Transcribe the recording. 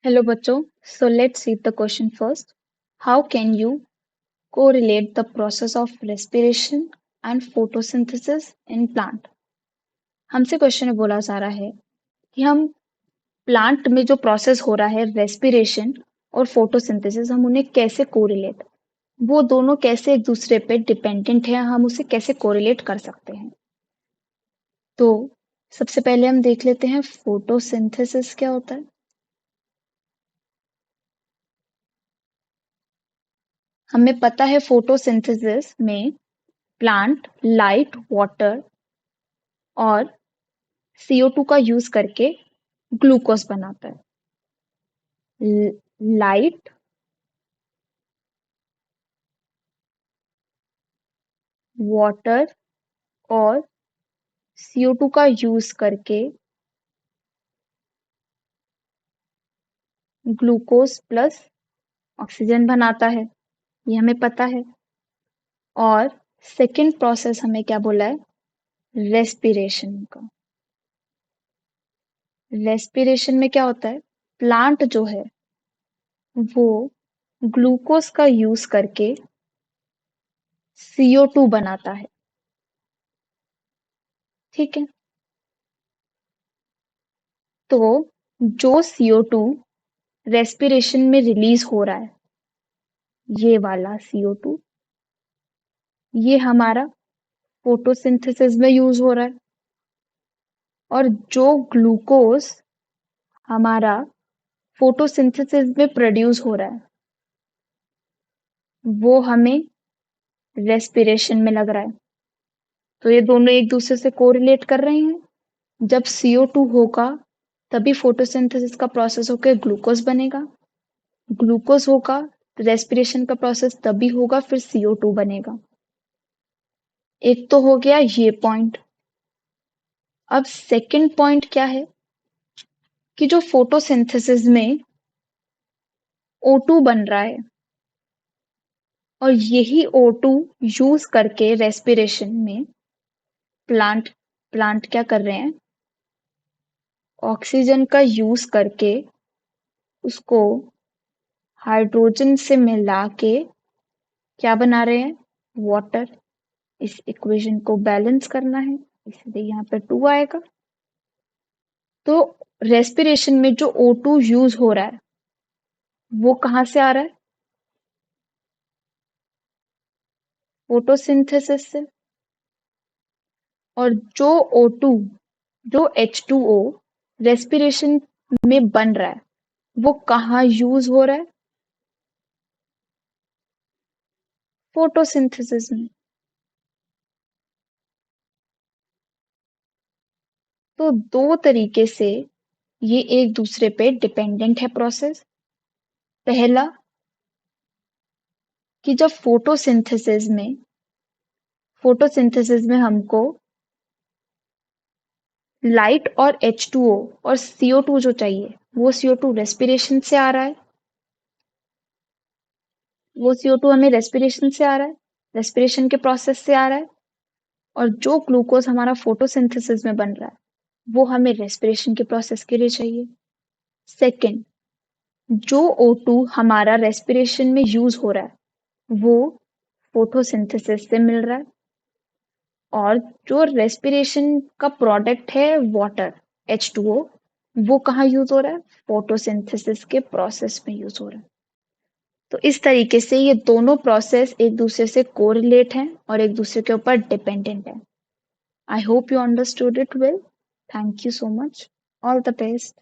Hello बच्चों, so let's see the question first. How can you correlate the process of respiration and photosynthesis in plant? हमसे question में बोला जा रहा है कि हम प्लांट में जो प्रोसेस हो रहा है रेस्पिरेशन और फोटोसिंथेसिस हम उन्हें कैसे कोरिलेट वो दोनों कैसे एक दूसरे पे डिपेंडेंट है हम उसे कैसे कोरिलेट कर सकते हैं तो सबसे पहले हम देख लेते हैं फोटोसिंथेसिस क्या होता है हमें पता है फोटोसिंथेसिस में प्लांट लाइट वाटर और CO2 का यूज करके ग्लूकोज बनाता है लाइट वाटर और CO2 का यूज करके ग्लूकोज प्लस ऑक्सीजन बनाता है ये हमें पता है और सेकंड प्रोसेस हमें क्या बोला है रेस्पिरेशन का रेस्पिरेशन में क्या होता है प्लांट जो है वो ग्लूकोज का यूज करके CO2 बनाता है ठीक है तो जो CO2 रेस्पिरेशन में रिलीज हो रहा है ये वाला CO2 ये हमारा फोटोसिंथेसिस में यूज हो रहा है और जो ग्लूकोज हमारा फोटोसिंथेसिस में प्रोड्यूस हो रहा है वो हमें रेस्पिरेशन में लग रहा है तो ये दोनों एक दूसरे से कोरिलेट कर रहे हैं जब CO2 होगा तभी फोटोसिंथेसिस का प्रोसेस होकर ग्लूकोज बनेगा ग्लूकोज होगा तो रेस्पिरेशन का प्रोसेस तभी होगा फिर CO2 बनेगा एक तो हो गया ये पॉइंट अब सेकंड पॉइंट क्या है कि जो फोटोसिंथेसिस में O2 बन रहा है और यही O2 यूज करके रेस्पिरेशन में प्लांट प्लांट क्या कर रहे हैं ऑक्सीजन का यूज करके उसको हाइड्रोजन से मिला के क्या बना रहे हैं वाटर इस इक्वेशन को बैलेंस करना है इसलिए यहाँ पे 2 आएगा तो रेस्पिरेशन में जो O2 यूज हो रहा है वो कहाँ से आ रहा है फोटोसिंथेसिस से और जो O2 जो H2O रेस्पिरेशन में बन रहा है वो कहाँ यूज हो रहा है फोटोसिंथेसिस में तो दो तरीके से ये एक दूसरे पे डिपेंडेंट है प्रोसेस पहला कि जब फोटोसिंथेसिस में हमको लाइट और H2O और CO2 जो चाहिए वो CO2 रेस्पिरेशन से आ रहा है वो CO2 हमें रेस्पिरेशन से आ रहा है रेस्पिरेशन के प्रोसेस से आ रहा है और जो ग्लूकोज हमारा फोटोसिंथेसिस में बन रहा है वो हमें रेस्पिरेशन के प्रोसेस के लिए चाहिए सेकंड जो O2 हमारा रेस्पिरेशन में यूज हो रहा है वो फोटोसिंथेसिस से मिल रहा है और जो रेस्पिरेशन का प्रोडक्ट है वाटर H2O वो कहाँ यूज हो रहा है फोटोसिंथेसिस के प्रोसेस में यूज हो रहा है तो इस तरीके से ये दोनों प्रोसेस एक दूसरे से कोरिलेट हैं और एक दूसरे के ऊपर डिपेंडेंट है I hope you understood it well thank you so much all the best